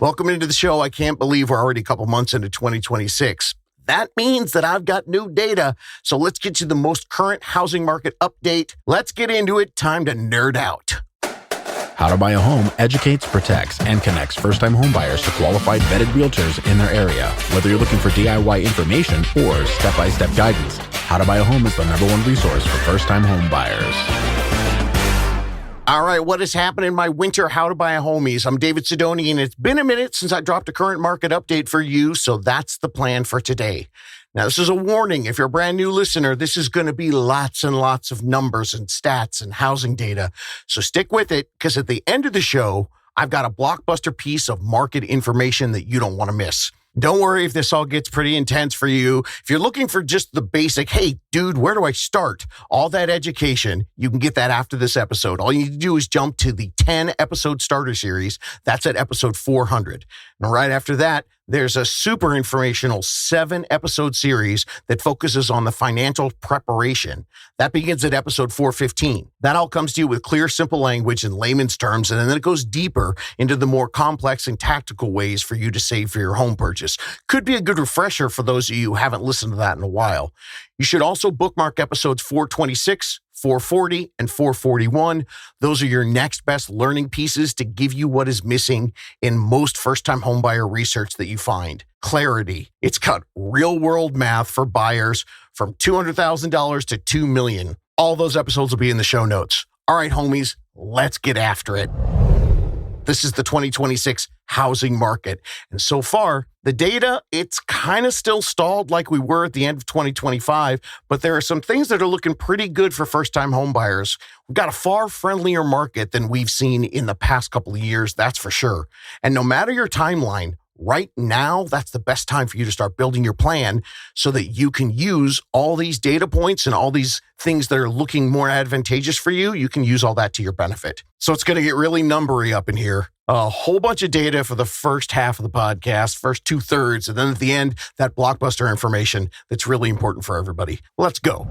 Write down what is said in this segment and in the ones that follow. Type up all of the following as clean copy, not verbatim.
Welcome into the show. I can't believe we're already a couple months into 2026. That means that I've got new data. So let's get you the most current housing market update. Let's get into it. Time to nerd out. How to Buy a Home educates, protects, and connects first-time homebuyers to qualified vetted realtors in their area. Whether you're looking for DIY information or step-by-step guidance, How to Buy a Home is the #1 resource for first-time homebuyers. All right, what is happening, my winter How to Buy a Homies? I'm David Sidoni, and it's been a minute since I dropped a current market update for you, so that's the plan for today. Now, this is a warning. If you're a brand new listener, this is going to be lots and lots of numbers and stats and housing data. So stick with it, because at the end of the show, I've got a blockbuster piece of market information that you don't want to miss. Don't worry if this all gets pretty intense for you. If you're looking for just the basic, hey, dude, where do I start? All that education, you can get that after this episode. All you need to do is jump to the 10-episode starter series. That's at episode 400. And right after that, there's a super informational 7-episode series that focuses on the financial preparation. That begins at episode 415. That all comes to you with clear, simple language in layman's terms, and then it goes deeper into the more complex and tactical ways for you to save for your home purchase. Could be a good refresher for those of you who haven't listened to that in a while. You should also bookmark episodes 426, 440, and 441. Those are your next best learning pieces to give you what is missing in most first-time homebuyer research that you find. Clarity. It's got real-world math for buyers from $200,000 to $2 million. All those episodes will be in the show notes. All right, homies, let's get after it. This is the 2026 housing market. And so far, the data, it's kind of still stalled like we were at the end of 2025, but there are some things that are looking pretty good for first-time home buyers. We've got a far friendlier market than we've seen in the past couple of years, that's for sure. And no matter your timeline, right now, that's the best time for you to start building your plan so that you can use all these data points and all these things that are looking more advantageous for you. You can use all that to your benefit. So it's going to get really numbery up in here. A whole bunch of data for the first half of the podcast, first 2/3, and then at the end, that blockbuster information that's really important for everybody. Let's go.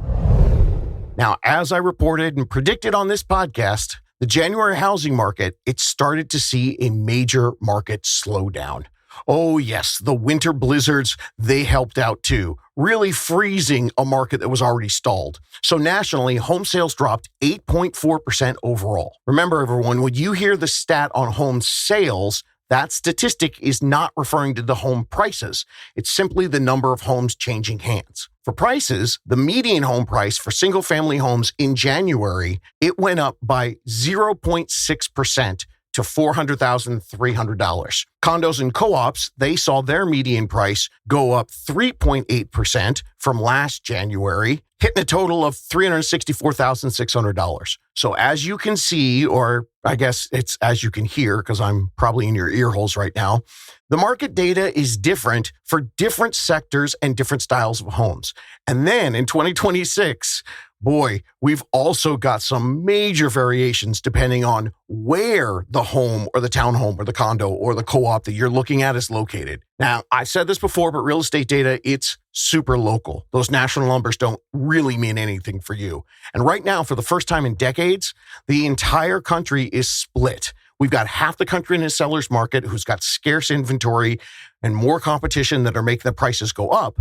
Now, as I reported and predicted on this podcast, the January housing market, it started to see a major market slowdown. Oh yes, the winter blizzards, they helped out too, really freezing a market that was already stalled. So nationally, home sales dropped 8.4% overall. Remember everyone, when you hear the stat on home sales, that statistic is not referring to the home prices. It's simply the number of homes changing hands. For prices, the median home price for single-family homes in January, it went up by 0.6%. to $400,300. Condos and co-ops, they saw their median price go up 3.8% from last January, hitting a total of $364,600. So as you can see, or I guess it's as you can hear, because I'm probably in your ear holes right now, the market data is different for different sectors and different styles of homes. And then in 2026, boy, we've also got some major variations depending on where the home or the townhome or the condo or the co-op that you're looking at is located. Now, I've said this before, but real estate data, it's super local. Those national numbers don't really mean anything for you. And right now, for the first time in decades, the entire country is split. We've got half the country in a seller's market who's got scarce inventory and more competition that are making the prices go up.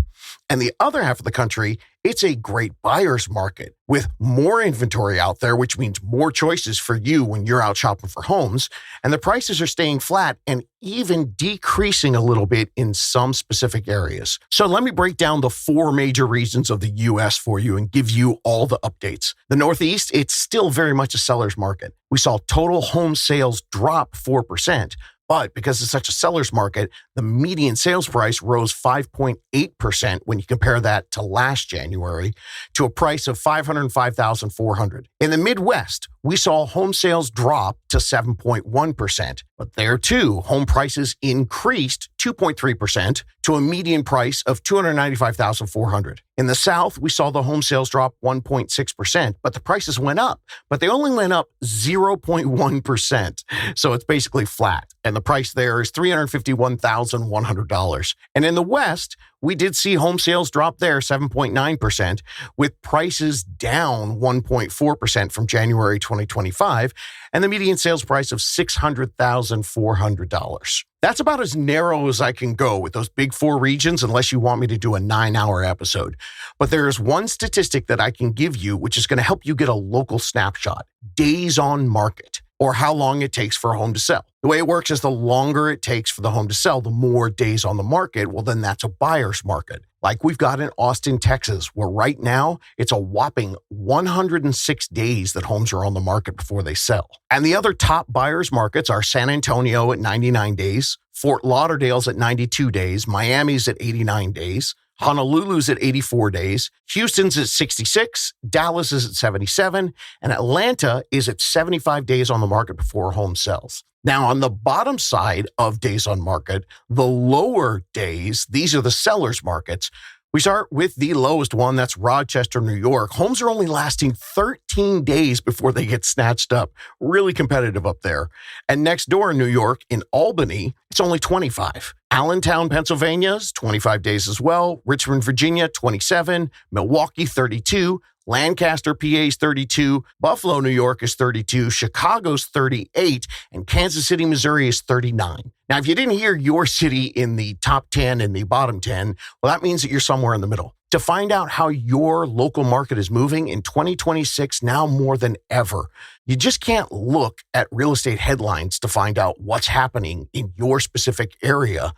And the other half of the country, it's a great buyer's market with more inventory out there, which means more choices for you when you're out shopping for homes. And the prices are staying flat and even decreasing a little bit in some specific areas. So let me break down the 4 major regions of the U.S. for you and give you all the updates. The Northeast, it's still very much a seller's market. We saw total home sales drop 4%. But because it's such a seller's market, the median sales price rose 5.8% when you compare that to last January to a price of $505,400. In the Midwest, we saw home sales drop to 7.1%. But there too, home prices increased 2.3% to a median price of $295,400. In the South, we saw the home sales drop 1.6%, but the prices went up, but they only went up 0.1%. So it's basically flat. And the price there is $351,100. And in the West, we did see home sales drop there 7.9%, with prices down 1.4% from January 2025, and the median sales price of $600,400. That's about as narrow as I can go with those big four regions, unless you want me to do a 9-hour episode. But there is one statistic that I can give you, which is going to help you get a local snapshot: days on market, or how long it takes for a home to sell. The way it works is the longer it takes for the home to sell, the more days on the market. Well, then that's a buyer's market, like we've got in Austin, Texas, where right now it's a whopping 106 days that homes are on the market before they sell. And the other top buyer's markets are San Antonio at 99 days, Fort Lauderdale's at 92 days, Miami's at 89 days, Honolulu's at 84 days, Houston's at 66, Dallas is at 77, and Atlanta is at 75 days on the market before a home sells. Now, on the bottom side of days on market, the lower days, these are the seller's markets. We start with the lowest one, that's Rochester, New York. Homes are only lasting 13 days before they get snatched up. Really competitive up there. And next door in New York, in Albany, it's only 25. Allentown, Pennsylvania is 25 days as well. Richmond, Virginia, 27. Milwaukee, 32. Lancaster, PA is 32. Buffalo, New York is 32. Chicago's 38. And Kansas City, Missouri is 39. Now, if you didn't hear your city in the top 10 and the bottom 10, well, that means that you're somewhere in the middle. To find out how your local market is moving in 2026, now more than ever, you just can't look at real estate headlines to find out what's happening in your specific area.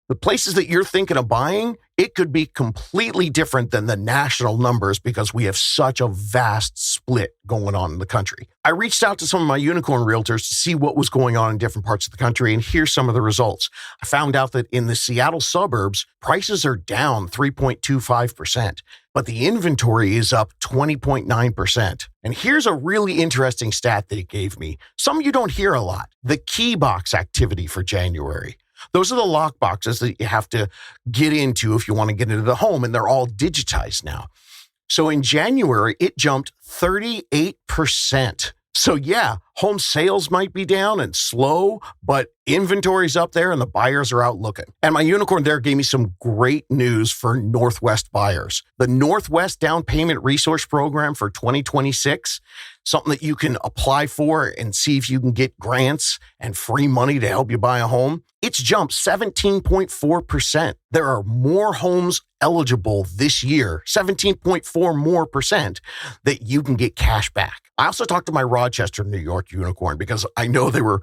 The places that you're thinking of buying, it could be completely different than the national numbers because we have such a vast split going on in the country. I reached out to some of my unicorn realtors to see what was going on in different parts of the country, and here's some of the results. I found out that in the Seattle suburbs, prices are down 3.25%, but the inventory is up 20.9%. And here's a really interesting stat that it gave me. Some you don't hear a lot: the key box activity for January. Those are the lock boxes that you have to get into if you want to get into the home, and they're all digitized now. So in January, it jumped 38%. So yeah, home sales might be down and slow, but inventory's up there and the buyers are out looking. And my unicorn there gave me some great news for Northwest buyers. The Northwest Down Payment Resource Program for 2026, something that you can apply for and see if you can get grants and free money to help you buy a home. It's jumped 17.4%. There are more homes eligible this year, 17.4 more percent, that you can get cash back. I also talked to my Rochester, New York unicorn because I know they were,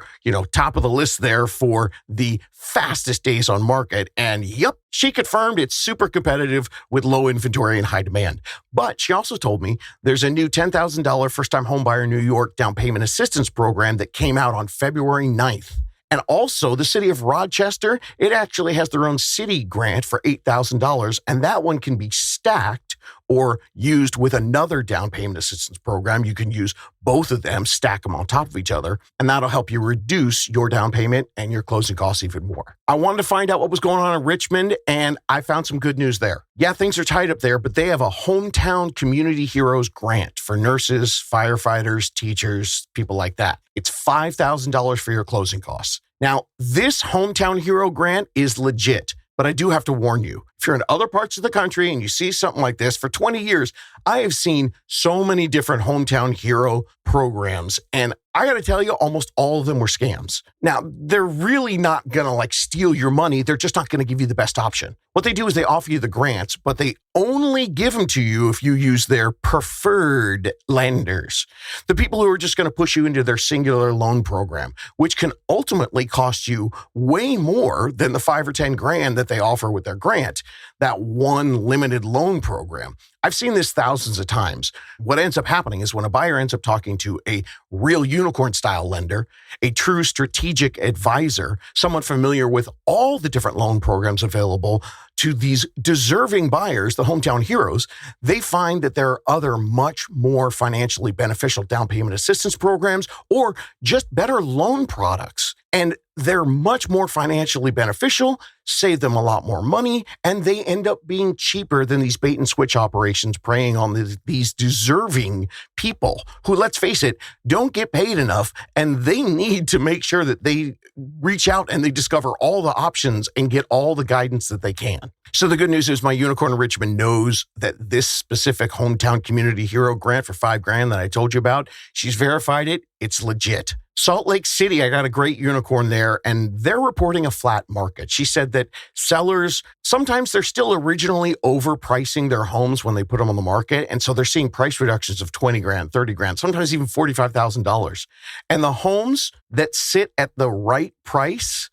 top of the list there for the fastest days on market. And yep, she confirmed it's super competitive with low inventory and high demand. But she also told me there's a new $10,000 first-time homebuyer New York down payment assistance program that came out on February 9th. And also the city of Rochester, it actually has their own city grant for $8,000, and that one can be stacked or used with another down payment assistance program. You can use both of them, stack them on top of each other, and that'll help you reduce your down payment and your closing costs even more. I wanted to find out what was going on in Richmond, and I found some good news there. Yeah, things are tight up there, but they have a Hometown Community Heroes grant for nurses, firefighters, teachers, people like that. It's $5,000 for your closing costs. Now, this Hometown Hero grant is legit, but I do have to warn you, if you're in other parts of the country and you see something like this, for 20 years, I have seen so many different Hometown Hero programs, and I got to tell you, almost all of them were scams. Now, they're really not going to steal your money. They're just not going to give you the best option. What they do is they offer you the grants, but they only give them to you if you use their preferred lenders, the people who are just going to push you into their singular loan program, which can ultimately cost you way more than the $5 or $10,000 that they offer with their grant, that one limited loan program. I've seen this thousands of times. What ends up happening is when a buyer ends up talking to a real unicorn-style lender, a true strategic advisor, someone familiar with all the different loan programs available to these deserving buyers, the Hometown Heroes, they find that there are other much more financially beneficial down payment assistance programs or just better loan products. And they're much more financially beneficial, save them a lot more money, and they end up being cheaper than these bait and switch operations preying on these deserving people who, let's face it, don't get paid enough, and they need to make sure that they reach out and they discover all the options and get all the guidance that they can. So the good news is my unicorn in Richmond knows that this specific hometown community hero grant for $5,000 that I told you about, she's verified it. It's legit. Salt Lake City, I got a great unicorn there, and they're reporting a flat market. She said that sellers, sometimes they're still originally overpricing their homes when they put them on the market, and so they're seeing price reductions of $20,000, $30,000, sometimes even $45,000. And the homes that sit at the right price,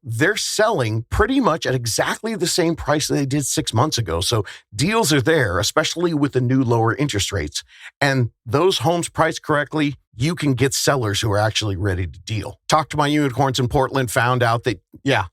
they're selling pretty much at exactly the same price that they did 6 months ago. So deals are there, especially with the new lower interest rates. And those homes priced correctly, you can get sellers who are actually ready to deal. Talked to my unicorns in Portland, found out that,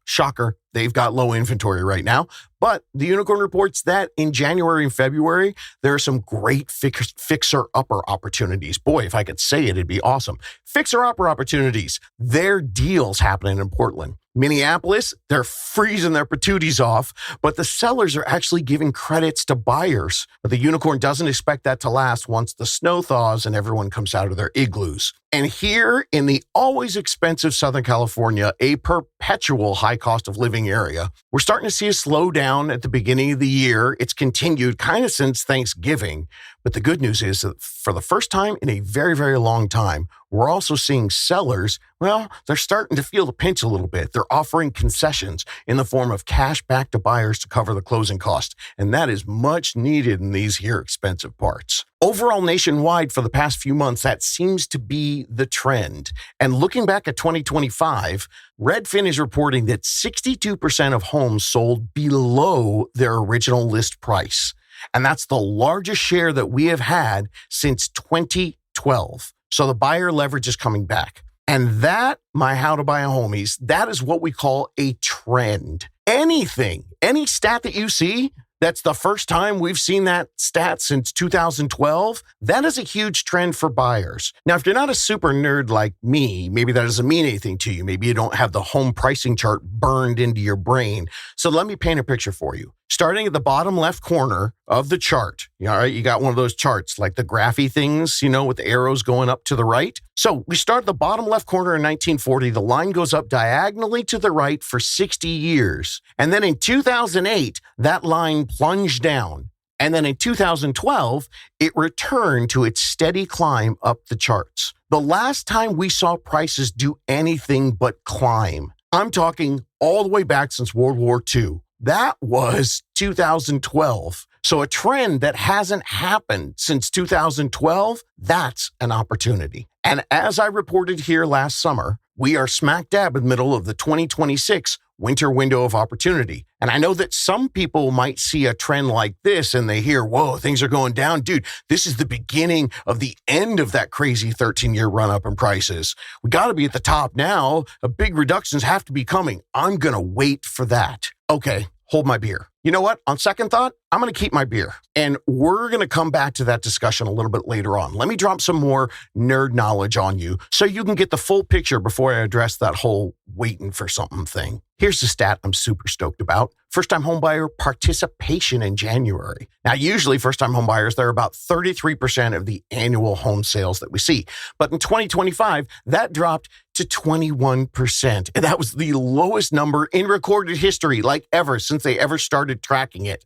shocker, they've got low inventory right now. But the unicorn reports that in January and February, there are some great fixer-upper opportunities. Boy, if I could say it, it'd be awesome. Fixer-upper opportunities. They're deals happening in Portland. Minneapolis, they're freezing their patooties off, but the sellers are actually giving credits to buyers. But the unicorn doesn't expect that to last once the snow thaws and everyone comes out of their igloos. And here in the always expensive Southern California, a perpetual high cost of living area, we're starting to see a slowdown at the beginning of the year. It's continued kind of since Thanksgiving. But the good news is that for the first time in a very, very long time, we're also seeing sellers, they're starting to feel the pinch a little bit. They're offering concessions in the form of cash back to buyers to cover the closing cost. And that is much needed in these here expensive parts. Overall, nationwide for the past few months, that seems to be the trend. And looking back at 2025, Redfin is reporting that 62% of homes sold below their original list price. And that's the largest share that we have had since 2012. So the buyer leverage is coming back. And that, my How to Buy a Homies, that is what we call a trend. Any stat that you see, that's the first time we've seen that stat since 2012. That is a huge trend for buyers. Now, if you're not a super nerd like me, maybe that doesn't mean anything to you. Maybe you don't have the home pricing chart burned into your brain. So let me paint a picture for you. Starting at the bottom left corner of the chart, you got one of those charts like the graphy things, with the arrows going up to the right. So we start at the bottom left corner in 1940. The line goes up diagonally to the right for 60 years. And then in 2008, that line plunged down. And then in 2012, it returned to its steady climb up the charts. The last time we saw prices do anything but climb, I'm talking all the way back since World War II. That was 2012. So a trend that hasn't happened since 2012, that's an opportunity. And as I reported here last summer, we are smack dab in the middle of the 2026 winter window of opportunity. And I know that some people might see a trend like this and they hear, whoa, things are going down. Dude, this is the beginning of the end of that crazy 13-year run up in prices. We got to be at the top now. Big reductions have to be coming. I'm going to wait for that. Okay, hold my beer. You know what? On second thought, I'm going to keep my beer. And we're going to come back to that discussion a little bit later on. Let me drop some more nerd knowledge on you so you can get the full picture before I address that whole waiting for something thing. Here's the stat I'm super stoked about. First-time homebuyer participation in January. Now, usually first-time homebuyers, they're about 33% of the annual home sales that we see. But in 2025, that dropped to 21%. And that was the lowest number in recorded history, like ever, since they ever started tracking it.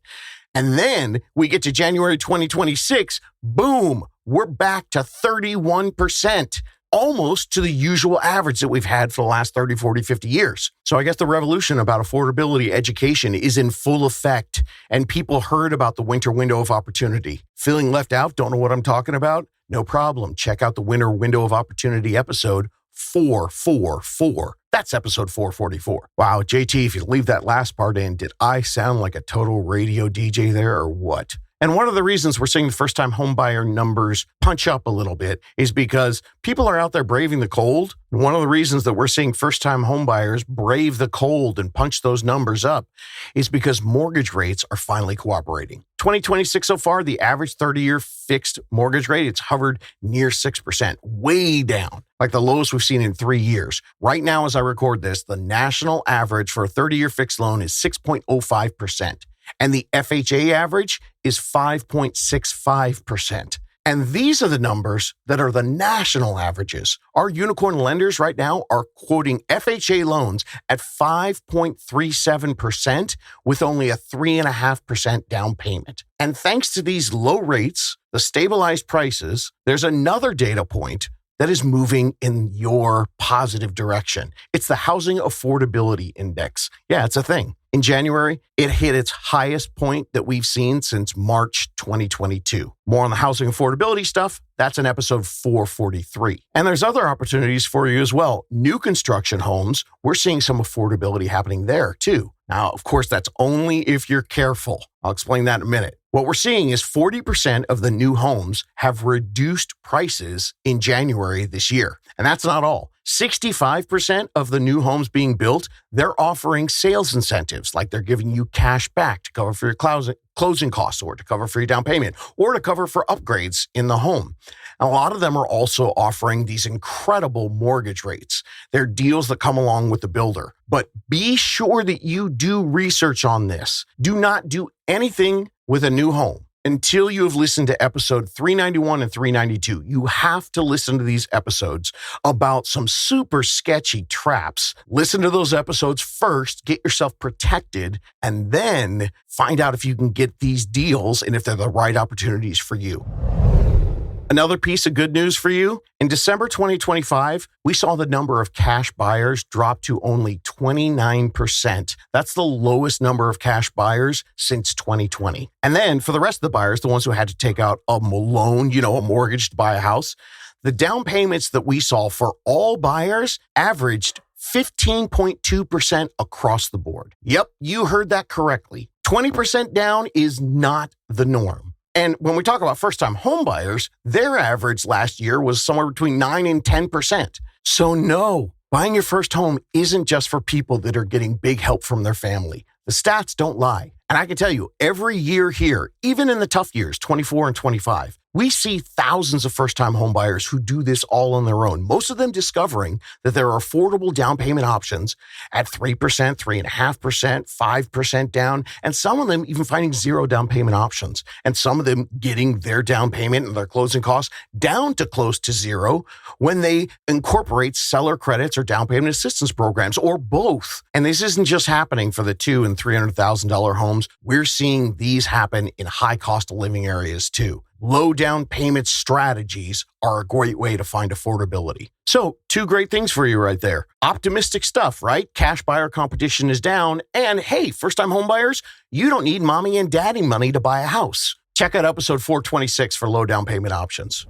And then we get to January 2026, boom, we're back to 31%. Almost to the usual average that we've had for the last 30, 40, 50 years. So I guess the revolution about affordability education is in full effect, and people heard about the winter window of opportunity. Feeling left out? Don't know what I'm talking about? No problem. Check out the winter window of opportunity episode 444. That's episode 444. Wow, JT, if you leave that last part in, did I sound like a total radio DJ there or what? And one of the reasons we're seeing the first-time homebuyer numbers punch up a little bit is because people are out there braving the cold. And one of the reasons that we're seeing first-time homebuyers brave the cold and punch those numbers up is because mortgage rates are finally cooperating. 2026 so far, the average 30-year fixed mortgage rate, it's hovered near 6%, way down, like the lowest we've seen in 3 years. Right now, as I record this, the national average for a 30-year fixed loan is 6.05%. And the FHA average is 5.65%. And these are the numbers that are the national averages. Our unicorn lenders right now are quoting FHA loans at 5.37% with only a 3.5% down payment. And thanks to these low rates, the stabilized prices, there's another data point that is moving in your positive direction. It's the Housing Affordability Index. Yeah, it's a thing. In January, it hit its highest point that we've seen since March 2022. More on the housing affordability stuff, that's in episode 443. And there's other opportunities for you as well. New construction homes, we're seeing some affordability happening there too. Now, of course, that's only if you're careful. I'll explain that in a minute. What we're seeing is 40% of the new homes have reduced prices in January this year. And that's not all. 65% of the new homes being built, they're offering sales incentives, like they're giving you cash back to cover for your closing costs or to cover for your down payment or to cover for upgrades in the home. And a lot of them are also offering these incredible mortgage rates. They're deals that come along with the builder. But be sure that you do research on this. Do not do anything with a new home until you have listened to episode 391 and 392. You have to listen to these episodes about some super sketchy traps. Listen to those episodes first, get yourself protected, and then find out if you can get these deals and if they're the right opportunities for you. Another piece of good news for you, in December 2025, we saw the number of cash buyers drop to only 29%. That's the lowest number of cash buyers since 2020. And then for the rest of the buyers, the ones who had to take out a loan, a mortgage to buy a house, the down payments that we saw for all buyers averaged 15.2% across the board. Yep, you heard that correctly. 20% down is not the norm. And when we talk about first-time home buyers, their average last year was somewhere between 9 and 10%. So no, buying your first home isn't just for people that are getting big help from their family. The stats don't lie. And I can tell you, every year here, even in the tough years, 24 and 25, we see thousands of first-time home buyers who do this all on their own, most of them discovering that there are affordable down payment options at 3%, 3.5%, 5% down, and some of them even finding zero down payment options, and some of them getting their down payment and their closing costs down to close to zero when they incorporate seller credits or down payment assistance programs, or both. And this isn't just happening for the $200,000 and $300,000 homes. We're seeing these happen in high cost of living areas too. Low down payment strategies are a great way to find affordability. So, two great things for you right there. Optimistic stuff, right? Cash buyer competition is down. And hey, first-time home buyers, you don't need mommy and daddy money to buy a house. Check out episode 426 for low down payment options.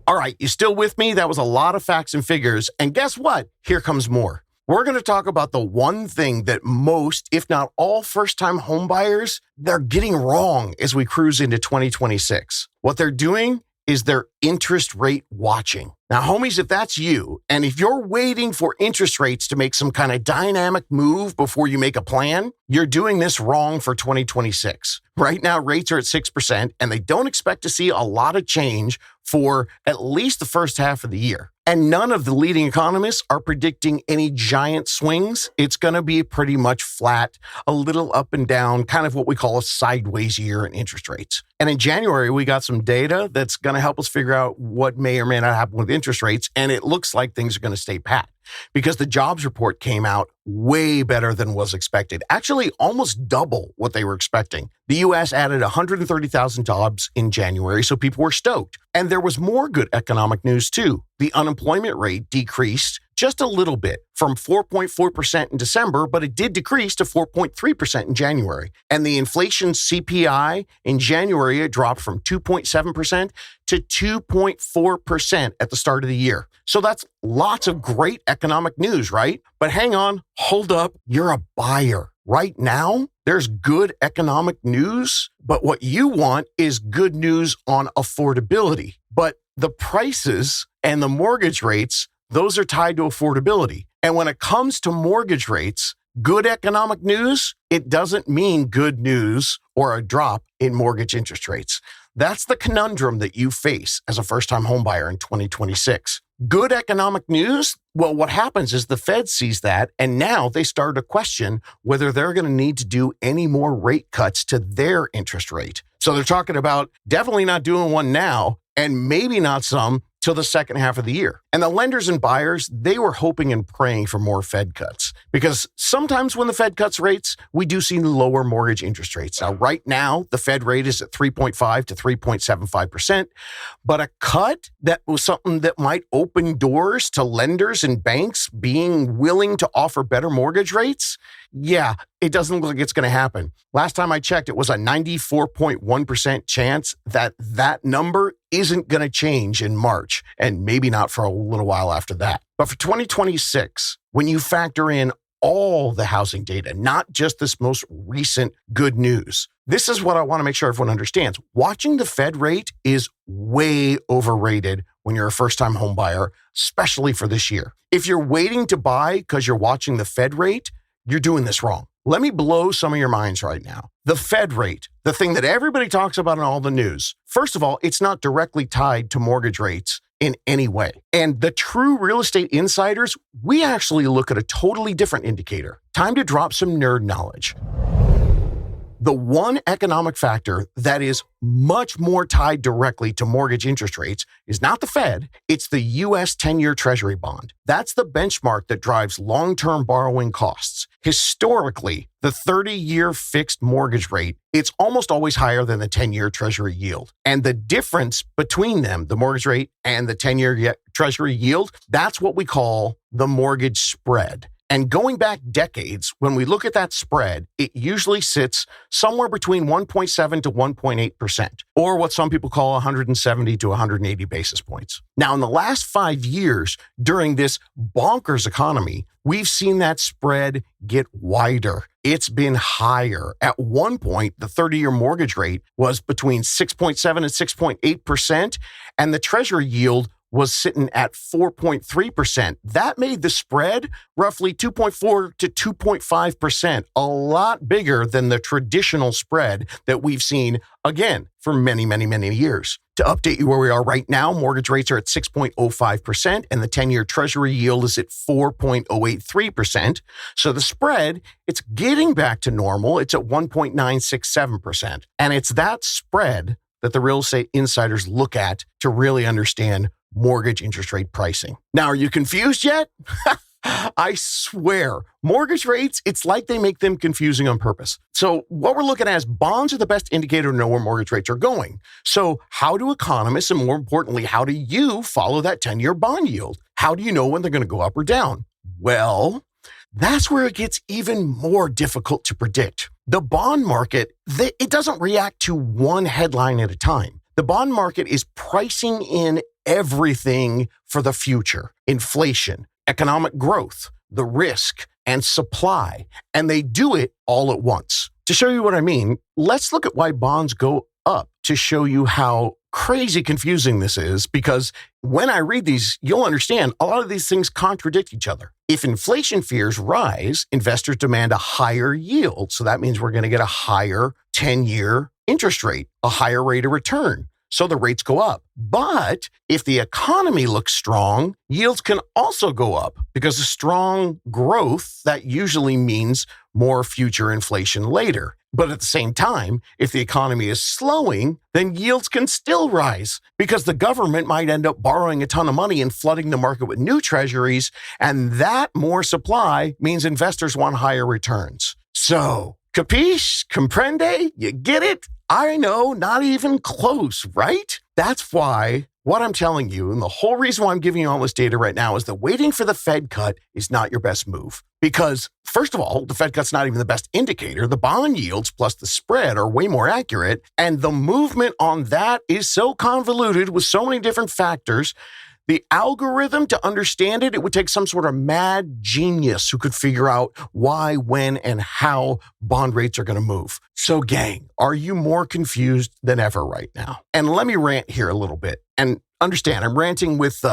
All right, you still with me? That was a lot of facts and figures. And guess what? Here comes more. We're going to talk about the one thing that most, if not all, first-time home buyers, they're getting wrong as we cruise into 2026. What they're doing is they're interest rate watching. Now, homies, if that's you, and if you're waiting for interest rates to make some kind of dynamic move before you make a plan, you're doing this wrong for 2026. Right now, rates are at 6%, and they don't expect to see a lot of change for at least the first half of the year. And none of the leading economists are predicting any giant swings. It's going to be pretty much flat, a little up and down, kind of what we call a sideways year in interest rates. And in January, we got some data that's going to help us figure out what may or may not happen with interest rates. And it looks like things are going to stay pat because the jobs report came out way better than was expected. Actually, almost double what they were expecting. The U.S. added 130,000 jobs in January, so people were stoked. And there was more good economic news, too. The unemployment rate decreased just a little bit from 4.4% in December, but it did decrease to 4.3% in January. And the inflation CPI in January, it dropped from 2.7% to 2.4% at the start of the year. So that's lots of great economic news, right? But hang on, hold up, you're a buyer. Right now, There's good economic news, but what you want is good news on affordability. But the prices and the mortgage rates, those are tied to affordability. And when it comes to mortgage rates, good economic news, it doesn't mean good news or a drop in mortgage interest rates. That's the conundrum that you face as a first-time homebuyer in 2026. Good economic news, well, what happens is the Fed sees that, and now they start to question whether they're going to need to do any more rate cuts to their interest rate. So they're talking about definitely not doing one now, and maybe not some till the second half of the year. And the lenders and buyers, they were hoping and praying for more Fed cuts, because sometimes when the Fed cuts rates, we do see lower mortgage interest rates. Now, right now, the Fed rate is at 3.5 to 3.75%, but a cut that was something that might open doors to lenders and banks being willing to offer better mortgage rates, yeah, it doesn't look like it's going to happen. Last time I checked, it was a 94.1% chance that that number isn't going to change in March, and maybe not for a little while after that. But for 2026, when you factor in all the housing data, not just this most recent good news, this is what I want to make sure everyone understands. Watching the Fed rate is way overrated when you're a first-time home buyer, especially for this year. If you're waiting to buy because you're watching the Fed rate, you're doing this wrong. Let me blow some of your minds right now. The Fed rate, the thing that everybody talks about in all the news. First of all, it's not directly tied to mortgage rates in any way. And the true real estate insiders, we actually look at a totally different indicator. Time to drop some nerd knowledge. The one economic factor that is much more tied directly to mortgage interest rates is not the Fed, it's the U.S. 10-year Treasury bond. That's the benchmark that drives long-term borrowing costs. Historically, the 30-year fixed mortgage rate, it's almost always higher than the 10-year Treasury yield. And the difference between them, the mortgage rate and the 10-year Treasury yield, that's what we call the mortgage spread. And going back decades, when we look at that spread, it usually sits somewhere between 1.7 to 1.8%, or what some people call 170 to 180 basis points. Now, in the last 5 years, during this bonkers economy, we've seen that spread get wider. It's been higher. At one point, the 30-year mortgage rate was between 6.7 and 6.8%, and the Treasury yield was sitting at 4.3%. That made the spread roughly 2.4 to 2.5%, a lot bigger than the traditional spread that we've seen, again, for many, many, many years. To update you where we are right now, mortgage rates are at 6.05%, and the 10-year Treasury yield is at 4.083%. So the spread, it's getting back to normal. It's at 1.967%. And it's that spread that the real estate insiders look at to really understand mortgage interest rate pricing. Now, are you confused yet? I swear, mortgage rates, it's like they make them confusing on purpose. So what we're looking at is bonds are the best indicator to know where mortgage rates are going. So how do economists, and more importantly, how do you follow that 10-year bond yield? How do you know when they're going to go up or down? Well, that's where it gets even more difficult to predict. The bond market, it doesn't react to one headline at a time. The bond market is pricing in everything for the future: inflation, economic growth, the risk, and supply. And they do it all at once. To show you what I mean, let's look at why bonds go up to show you how crazy confusing this is, because when I read these, you'll understand a lot of these things contradict each other. If inflation fears rise, investors demand a higher yield. So that means we're going to get a higher 10-year interest rate, a higher rate of return. So the rates go up. But if the economy looks strong, yields can also go up, because a strong growth, that usually means more future inflation later. But at the same time, if the economy is slowing, then yields can still rise, because the government might end up borrowing a ton of money and flooding the market with new treasuries. And that more supply means investors want higher returns. So, capiche? Comprende? You get it? I know, not even close, right? That's why what I'm telling you, and the whole reason why I'm giving you all this data right now, is that waiting for the Fed cut is not your best move. Because, first of all, the Fed cut's not even the best indicator. The bond yields plus the spread are way more accurate. And the movement on that is so convoluted with so many different factors. The algorithm, to understand it, it would take some sort of mad genius who could figure out why, when, and how bond rates are going to move. So gang, are you more confused than ever right now? And let me rant here a little bit. And understand, I'm ranting with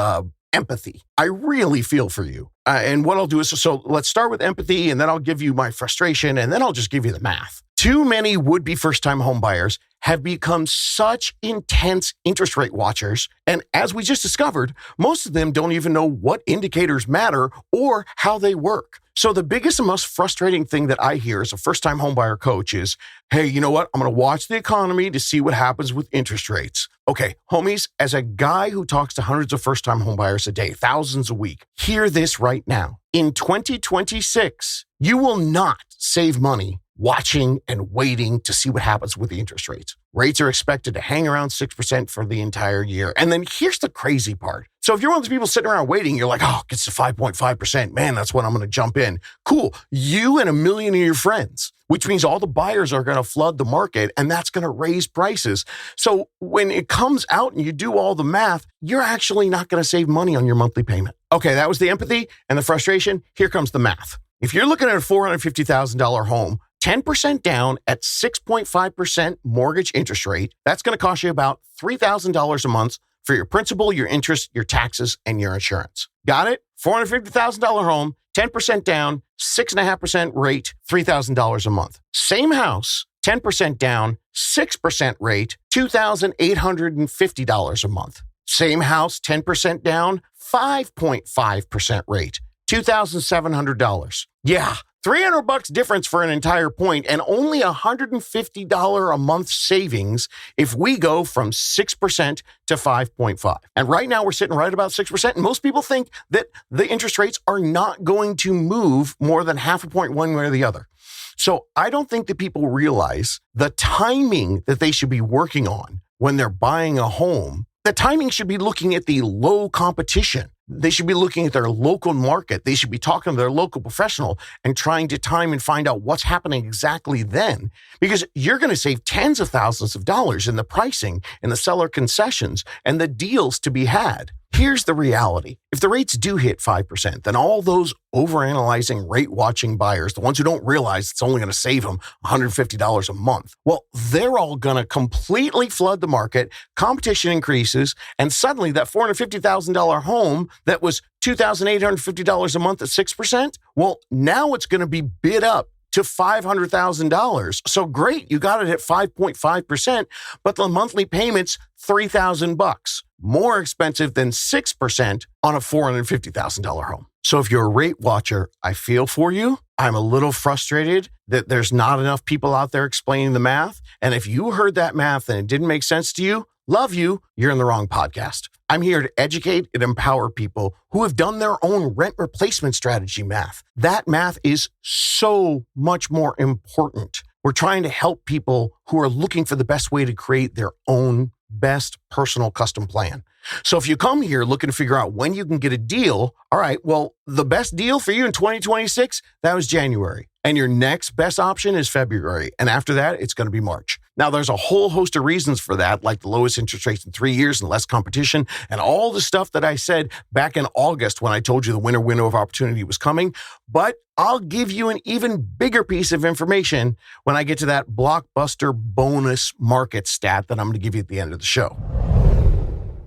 empathy. I really feel for you. And what I'll do is, so let's start with empathy, and then I'll give you my frustration, and then I'll just give you the math. Too many would-be first-time home buyers have become such intense interest rate watchers. And as we just discovered, most of them don't even know what indicators matter or how they work. So the biggest and most frustrating thing that I hear as a first-time homebuyer coach is, hey, you know what? I'm going to watch the economy to see what happens with interest rates. Okay, homies, as a guy who talks to hundreds of first-time homebuyers a day, thousands a week, hear this right now. In 2026, you will not save money watching and waiting to see what happens with the interest rates. Rates are expected to hang around 6% for the entire year. And then here's the crazy part. So if you're one of those people sitting around waiting, you're like, oh, it gets to 5.5%. Man, that's when I'm going to jump in. Cool. You and a million of your friends, which means all the buyers are going to flood the market, and that's going to raise prices. So when it comes out and you do all the math, you're actually not going to save money on your monthly payment. Okay, that was the empathy and the frustration. Here comes the math. If you're looking at a $450,000 home, 10% down at 6.5% mortgage interest rate, that's going to cost you about $3,000 a month for your principal, your interest, your taxes, and your insurance. Got it? $450,000 home, 10% down, 6.5% rate, $3,000 a month. Same house, 10% down, 6% rate, $2,850 a month. Same house, 10% down, 5.5% rate, $2,700. Yeah, $300 difference for an entire point, and only $150 a month savings if we go from 6% to 5.5. And right now we're sitting right about 6%. And most people think that the interest rates are not going to move more than half a point one way or the other. So I don't think that people realize the timing that they should be working on when they're buying a home. The timing should be looking at the low competition. They should be looking at their local market. They should be talking to their local professional and trying to time and find out what's happening exactly then. Because you're going to save tens of thousands of dollars in the pricing and the seller concessions and the deals to be had. Here's the reality. If the rates do hit 5%, then all those overanalyzing rate-watching buyers, the ones who don't realize it's only going to save them $150 a month, well, they're all going to completely flood the market, competition increases, and suddenly that $450,000 home that was $2,850 a month at 6%, well, now it's going to be bid up to $500,000. So great, you got it at 5.5%, but the monthly payment's $3,000, more expensive than 6% on a $450,000 home. So if you're a rate watcher, I feel for you. I'm a little frustrated that there's not enough people out there explaining the math. And if you heard that math and it didn't make sense to you, love you, you're in the wrong podcast. I'm here to educate and empower people who have done their own rent replacement strategy math. That math is so much more important. We're trying to help people who are looking for the best way to create their own best personal custom plan. So if you come here looking to figure out when you can get a deal, all right, well, the best deal for you in 2026, that was January. And your next best option is February. And after that, it's going to be March. Now, there's a whole host of reasons for that, like the lowest interest rates in 3 years and less competition and all the stuff that I said back in August when I told you the window of opportunity was coming. But I'll give you an even bigger piece of information when I get to that blockbuster bonus market stat that I'm going to give you at the end of the show.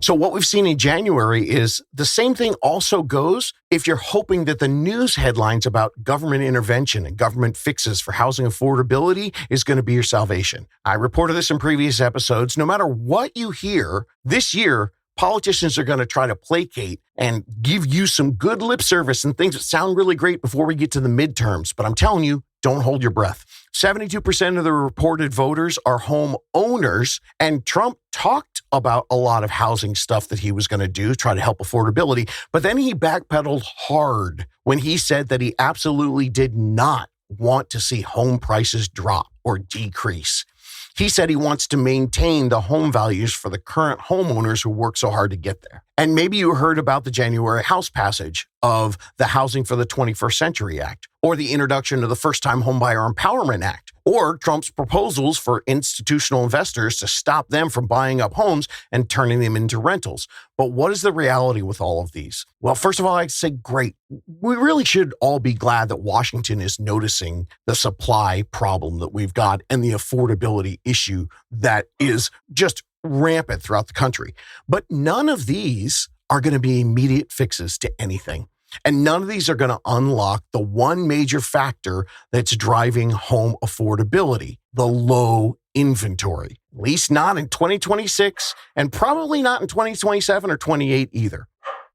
So what we've seen in January is the same thing also goes if you're hoping that the news headlines about government intervention and government fixes for housing affordability is going to be your salvation. I reported this in previous episodes. No matter what you hear, this year, politicians are going to try to placate and give you some good lip service and things that sound really great before we get to the midterms. But I'm telling you, don't hold your breath. 72% of the reported voters are home owners, and Trump talked about a lot of housing stuff that he was going to do, try to help affordability. But then he backpedaled hard when he said that he absolutely did not want to see home prices drop or decrease. He said he wants to maintain the home values for the current homeowners who work so hard to get there. And maybe you heard about the January House passage of the Housing for the 21st Century Act, or the introduction of the First-Time Homebuyer Empowerment Act, or Trump's proposals for institutional investors to stop them from buying up homes and turning them into rentals. But what is the reality with all of these? Well, first of all, I'd say great. We really should all be glad that Washington is noticing the supply problem that we've got and the affordability issue that is just rampant throughout the country. But none of these are going to be immediate fixes to anything. And none of these are going to unlock the one major factor that's driving home affordability, the low inventory. At least not in 2026, and probably not in 2027 or 28 either.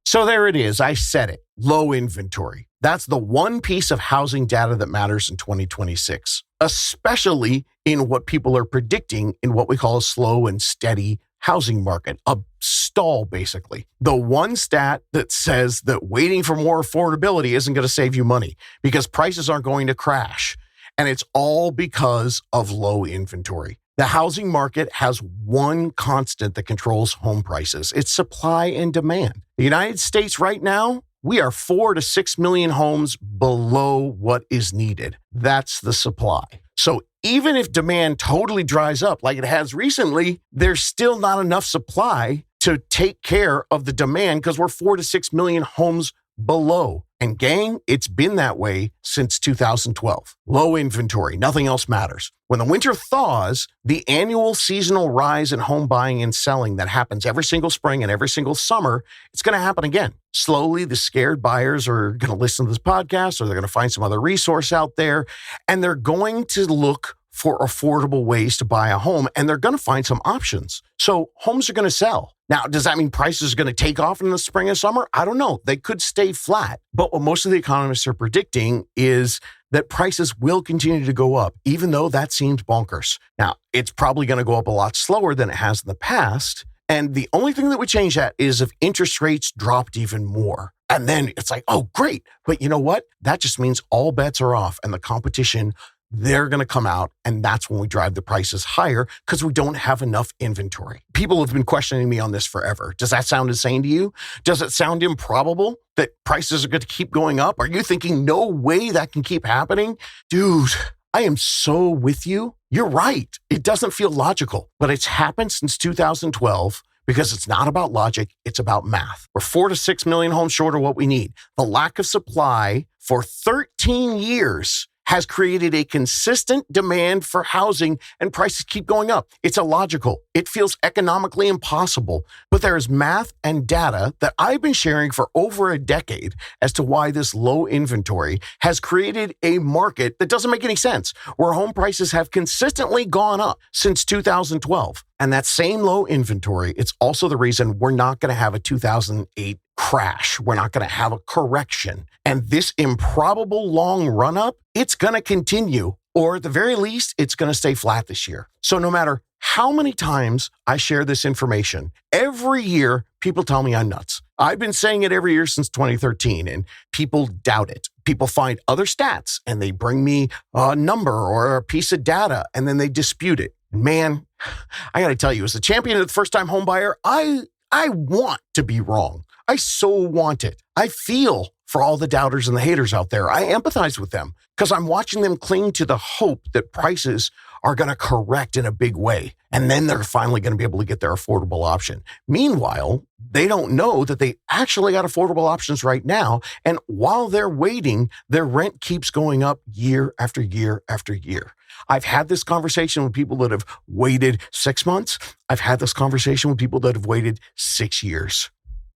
So there it is. I said it. Low inventory. That's the one piece of housing data that matters in 2026, especially in what people are predicting in what we call a slow and steady housing market, a stall, basically. The one stat that says that waiting for more affordability isn't going to save you money because prices aren't going to crash. And it's all because of low inventory. The housing market has one constant that controls home prices. It's supply and demand. The United States right now, we are 4 to 6 million homes below what is needed. That's the supply. So even if demand totally dries up like it has recently, there's still not enough supply to take care of the demand because we're 4 to 6 million homes below. And gang, it's been that way since 2012. Low inventory, nothing else matters. When the winter thaws, the annual seasonal rise in home buying and selling that happens every single spring and every single summer, it's going to happen again. Slowly, the scared buyers are going to listen to this podcast, or they're going to find some other resource out there, and they're going to look for affordable ways to buy a home, and they're going to find some options. So homes are going to sell. Now, does that mean prices are going to take off in the spring and summer? I don't know. They could stay flat. But what most of the economists are predicting is that prices will continue to go up, even though that seems bonkers. Now, it's probably going to go up a lot slower than it has in the past. And the only thing that would change that is if interest rates dropped even more. And then it's like, oh, great. But you know what? That just means all bets are off, and the competition, they're going to come out, and that's when we drive the prices higher because we don't have enough inventory. People have been questioning me on this forever. Does that sound insane to you? Does it sound improbable that prices are going to keep going up? Are you thinking no way that can keep happening? Dude, I am so with you. You're right. It doesn't feel logical, but it's happened since 2012 because it's not about logic. It's about math. We're 4 to 6 million homes short of what we need. The lack of supply for 13 years has created a consistent demand for housing, and prices keep going up. It's illogical. It feels economically impossible. But there is math and data that I've been sharing for over a decade as to why this low inventory has created a market that doesn't make any sense, where home prices have consistently gone up since 2012. And that same low inventory, it's also the reason we're not going to have a 2008 crash. We're not going to have a correction. And this improbable long run-up, it's going to continue, or at the very least, it's going to stay flat this year. So no matter how many times I share this information, every year people tell me I'm nuts. I've been saying it every year since 2013, and people doubt it. People find other stats, and they bring me a number or a piece of data, and then they dispute it. Man, I got to tell you, as the champion of the first-time home buyer, I want to be wrong. I so want it. I feel for all the doubters and the haters out there. I empathize with them because I'm watching them cling to the hope that prices are going to correct in a big way. And then they're finally going to be able to get their affordable option. Meanwhile, they don't know that they actually got affordable options right now. And while they're waiting, their rent keeps going up year after year after year. I've had this conversation with people that have waited 6 months. I've had this conversation with people that have waited 6 years.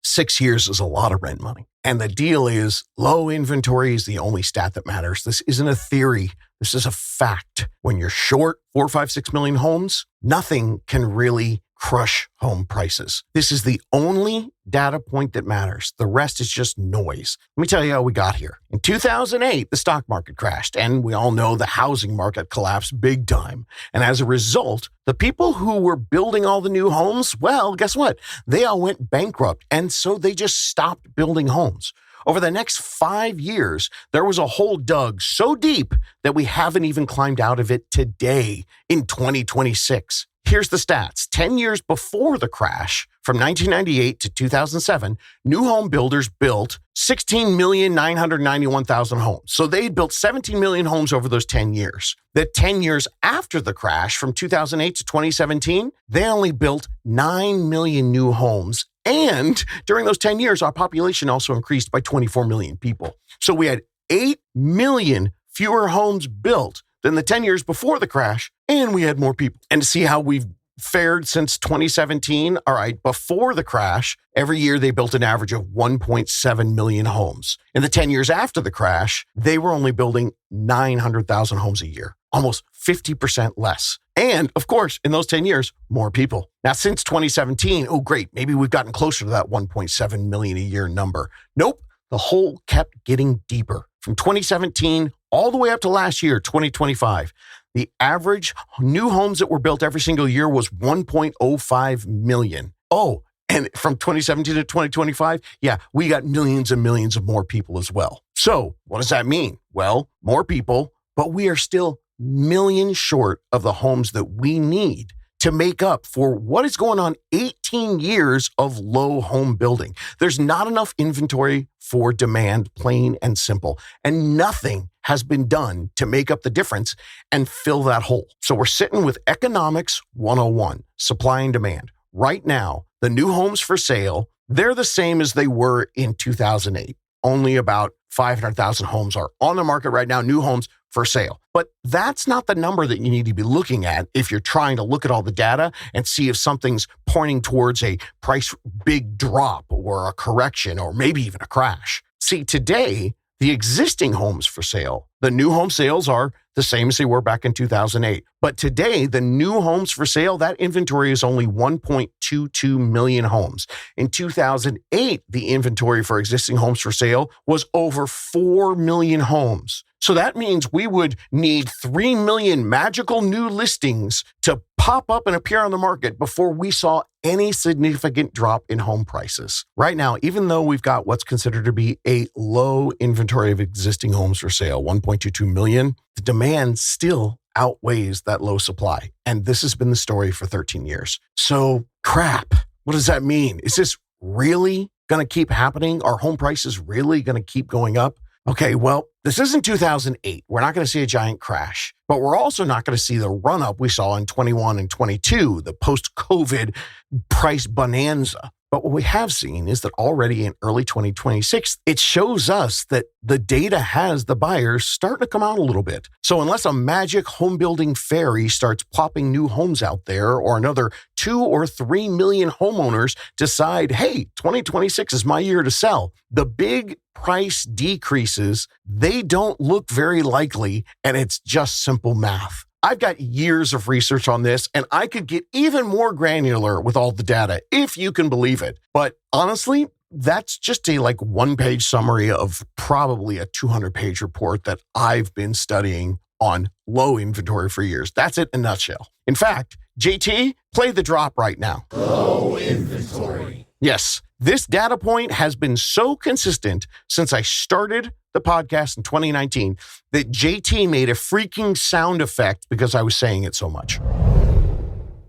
6 years is a lot of rent money. And the deal is low inventory is the only stat that matters. This isn't a theory. This is a fact. When you're short 4, 5, 6 million homes, nothing can really crush home prices. This is the only data point that matters. The rest is just noise. Let me tell you how we got here. In 2008, the stock market crashed, and we all know the housing market collapsed big time. And as a result, the people who were building all the new homes, well, guess what? They all went bankrupt, and so they just stopped building homes. Over the next 5 years, there was a hole dug so deep that we haven't even climbed out of it today in 2026. Here's the stats. 10 years before the crash, from 1998 to 2007, new home builders built 16,991,000 homes. So they built 17 million homes over those 10 years. The 10 years after the crash, from 2008 to 2017, they only built 9 million new homes. And during those 10 years, our population also increased by 24 million people. So we had 8 million fewer homes built than the 10 years before the crash, and we had more people. And to see how we've fared since 2017, all right, before the crash, every year they built an average of 1.7 million homes. In the 10 years after the crash, they were only building 900,000 homes a year, almost 50% less. And of course, in those 10 years, more people. Now, since 2017, oh, great, maybe we've gotten closer to that 1.7 million a year number. Nope, the hole kept getting deeper. From 2017 all the way up to last year, 2025, the average new homes that were built every single year was 1.05 million. Oh, and from 2017 to 2025, yeah, we got millions and millions of more people as well. So what does that mean? Well, more people, but we are still millions short of the homes that we need to make up for what is going on 18 years of low home building. There's not enough inventory for demand, plain and simple. And nothing has been done to make up the difference and fill that hole. So we're sitting with Economics 101, supply and demand. Right now, the new homes for sale, they're the same as they were in 2008. Only about 500,000 homes are on the market right now, new homes for sale. But that's not the number that you need to be looking at if you're trying to look at all the data and see if something's pointing towards a price big drop or a correction or maybe even a crash. See, today, the existing homes for sale, the new home sales are the same as they were back in 2008. But today, the new homes for sale, that inventory is only 1.22 million homes. In 2008, the inventory for existing homes for sale was over 4 million homes. So that means we would need 3 million magical new listings to pop up and appear on the market before we saw any significant drop in home prices. Right now, even though we've got what's considered to be a low inventory of existing homes for sale, 1.22 million, the demand still outweighs that low supply. And this has been the story for 13 years. So crap, what does that mean? Is this really going to keep happening? Are home prices really going to keep going up? Okay, well, this isn't 2008. We're not going to see a giant crash, but we're also not going to see the run-up we saw in 21 and 22, the post-COVID price bonanza. But what we have seen is that already in early 2026, it shows us that the data has the buyers starting to come out a little bit. So unless a magic home building fairy starts plopping new homes out there, or another 2 or 3 million homeowners decide, hey, 2026 is my year to sell, the big price decreases, they don't look very likely, and it's just simple math. I've got years of research on this, and I could get even more granular with all the data, if you can believe it. But honestly, that's just a one-page summary of probably a 200-page report that I've been studying on low inventory for years. That's it in a nutshell. In fact, JT, play the drop right now. Low inventory. Yes, this data point has been so consistent since I started the podcast in 2019 that JT made a freaking sound effect because I was saying it so much.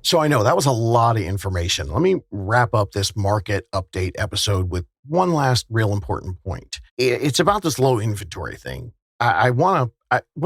So I know that was a lot of information. Let me wrap up this market update episode with one last real important point. It's about this low inventory thing. Well,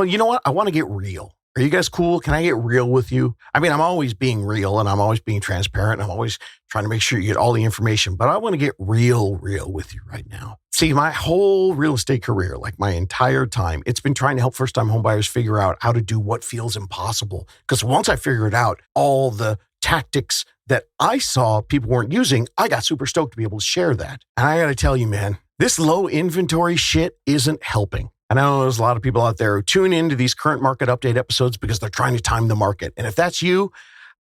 you know what? I want to get real. Are you guys cool? Can I get real with you? I mean, I'm always being real and I'm always being transparent. And I'm always trying to make sure you get all the information, but I want to get real with you right now. See, my whole real estate career, like my entire time, it's been trying to help first-time homebuyers figure out how to do what feels impossible. Because once I figured out all the tactics that I saw people weren't using, I got super stoked to be able to share that. And I got to tell you, man, this low inventory shit isn't helping. I know there's a lot of people out there who tune into these current market update episodes because they're trying to time the market. And if that's you,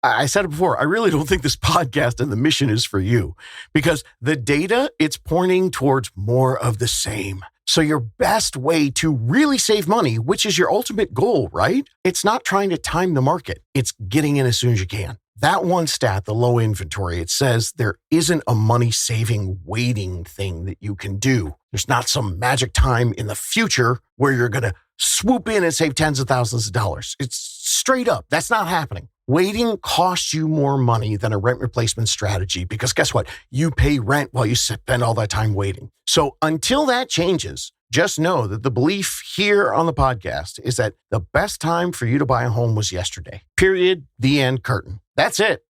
I said it before, I really don't think this podcast and the mission is for you because the data, it's pointing towards more of the same. So your best way to really save money, which is your ultimate goal, right? It's not trying to time the market. It's getting in as soon as you can. That one stat, the low inventory, it says there isn't a money-saving waiting thing that you can do. There's not some magic time in the future where you're going to swoop in and save tens of thousands of dollars. It's straight up. That's not happening. Waiting costs you more money than a rent replacement strategy because guess what? You pay rent while you spend all that time waiting. So until that changes, just know that the belief here on the podcast is that the best time for you to buy a home was yesterday. Period. The end. Curtain. That's it.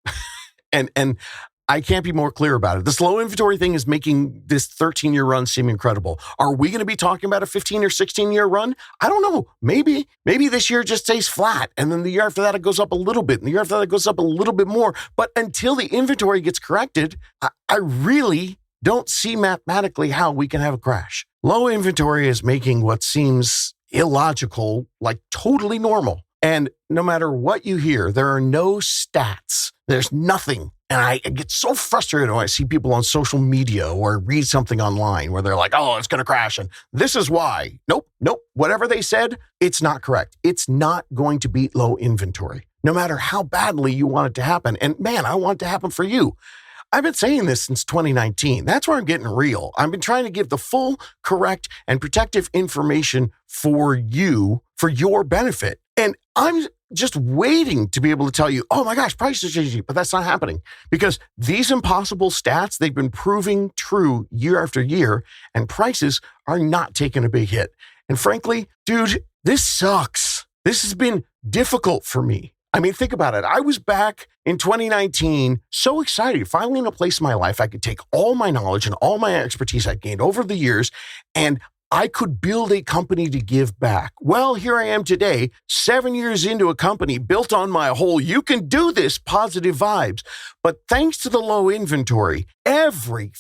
and I can't be more clear about it. This low inventory thing is making this 13-year run seem incredible. Are we going to be talking about a 15 or 16-year run? I don't know. Maybe this year just stays flat. And then the year after that, it goes up a little bit. And the year after that, it goes up a little bit more. But until the inventory gets corrected, I really don't see mathematically how we can have a crash. Low inventory is making what seems illogical like totally normal. And no matter what you hear, there are no stats. There's nothing. And I get so frustrated when I see people on social media or read something online where they're like, oh, it's going to crash. And this is why. Nope. Whatever they said, it's not correct. It's not going to beat low inventory, no matter how badly you want it to happen. And man, I want it to happen for you. I've been saying this since 2019. That's where I'm getting real. I've been trying to give the full, correct, and protective information for you, for your benefit. And I'm just waiting to be able to tell you, oh my gosh, prices are changing, but that's not happening because these impossible stats, they've been proving true year after year, and prices are not taking a big hit. And frankly, dude, this sucks. This has been difficult for me. I mean, think about it. I was back in 2019, so excited, finally in a place in my life I could take all my knowledge and all my expertise I gained over the years, and I could build a company to give back. Well, here I am today, 7 years into a company built on my whole you can do this positive vibes. But thanks to the low inventory, every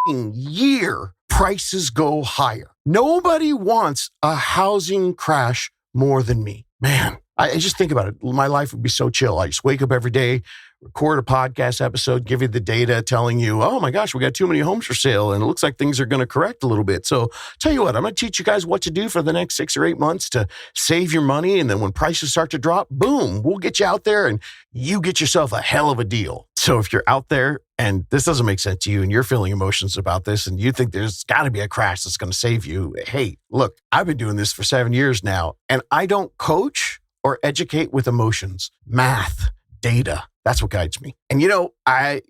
year prices go higher. Nobody wants a housing crash more than me. Man, I just think about it. My life would be so chill. I just wake up every day, record a podcast episode, give you the data telling you, oh my gosh, we got too many homes for sale and it looks like things are going to correct a little bit. So tell you what, I'm going to teach you guys what to do for the next 6 or 8 months to save your money. And then when prices start to drop, boom, we'll get you out there and you get yourself a hell of a deal. So if you're out there and this doesn't make sense to you and you're feeling emotions about this and you think there's got to be a crash that's going to save you, hey, look, I've been doing this for 7 years now and I don't coach or educate with emotions, math, data. That's what guides me. And I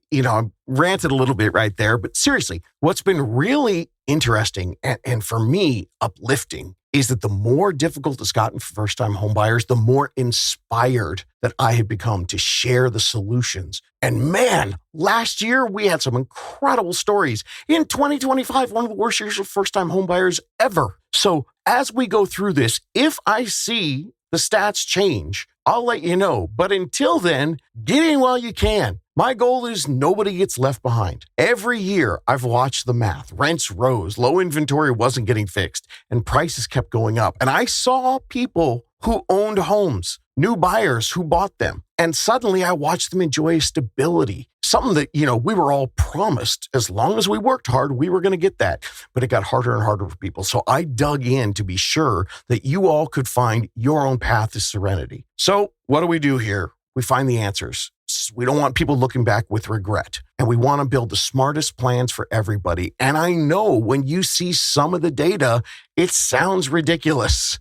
ranted a little bit right there, but seriously, what's been really interesting and for me uplifting is that the more difficult it's gotten for first-time homebuyers, the more inspired that I have become to share the solutions. And man, last year we had some incredible stories. In 2025, one of the worst years for first-time homebuyers ever. So as we go through this, if I see the stats change, I'll let you know. But until then, get in while you can. My goal is nobody gets left behind. Every year, I've watched the math. Rents rose, low inventory wasn't getting fixed, and prices kept going up. And I saw people who owned homes, new buyers who bought them. And suddenly I watched them enjoy stability, something that, we were all promised. As long as we worked hard, we were going to get that. But it got harder and harder for people. So I dug in to be sure that you all could find your own path to serenity. So what do we do here? We find the answers. We don't want people looking back with regret. And we want to build the smartest plans for everybody. And I know when you see some of the data, it sounds ridiculous.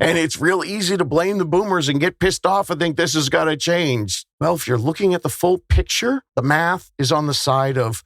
And it's real easy to blame the boomers and get pissed off and think this has got to change. Well, if you're looking at the full picture, the math is on the side of,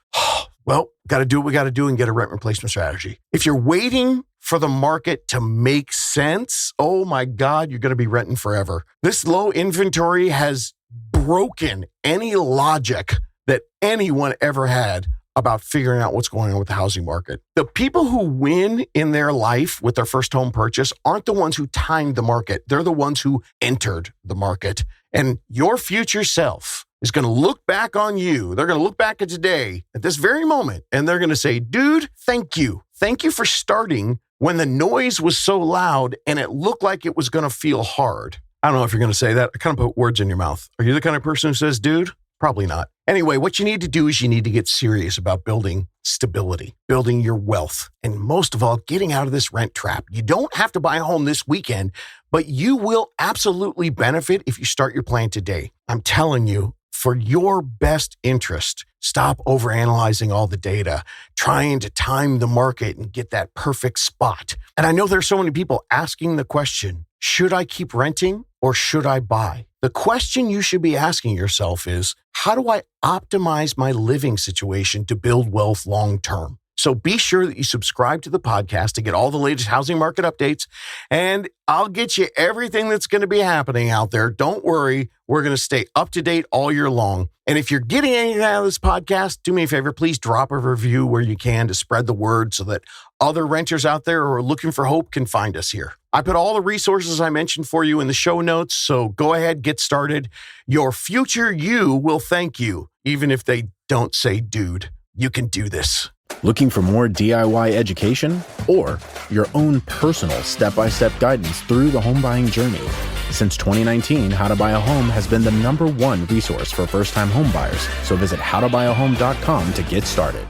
got to do what we got to do and get a rent replacement strategy. If you're waiting for the market to make sense, oh my God, you're going to be renting forever. This low inventory has broken any logic that anyone ever had about figuring out what's going on with the housing market. The people who win in their life with their first home purchase aren't the ones who timed the market. They're the ones who entered the market. And your future self is going to look back on you. They're going to look back at today, at this very moment, and they're going to say, dude, thank you. Thank you for starting when the noise was so loud and it looked like it was going to feel hard. I don't know if you're going to say that. I kind of put words in your mouth. Are you the kind of person who says, dude? Probably not. Anyway, what you need to do is you need to get serious about building stability, building your wealth, and most of all, getting out of this rent trap. You don't have to buy a home this weekend, but you will absolutely benefit if you start your plan today. I'm telling you, for your best interest. Stop overanalyzing all the data, trying to time the market and get that perfect spot. And I know there's so many people asking the question, should I keep renting or should I buy? The question you should be asking yourself is, how do I optimize my living situation to build wealth long term? So be sure that you subscribe to the podcast to get all the latest housing market updates, and I'll get you everything that's going to be happening out there. Don't worry. We're going to stay up to date all year long. And if you're getting anything out of this podcast, do me a favor, please drop a review where you can to spread the word so that other renters out there who are looking for hope can find us here. I put all the resources I mentioned for you in the show notes, so go ahead, get started. Your future you will thank you, even if they don't say, dude, you can do this. Looking for more DIY education or your own personal step-by-step guidance through the home buying journey? Since 2019, How to Buy a Home has been the #1 resource for first-time home buyers. So visit howtobuyaHome.com to get started.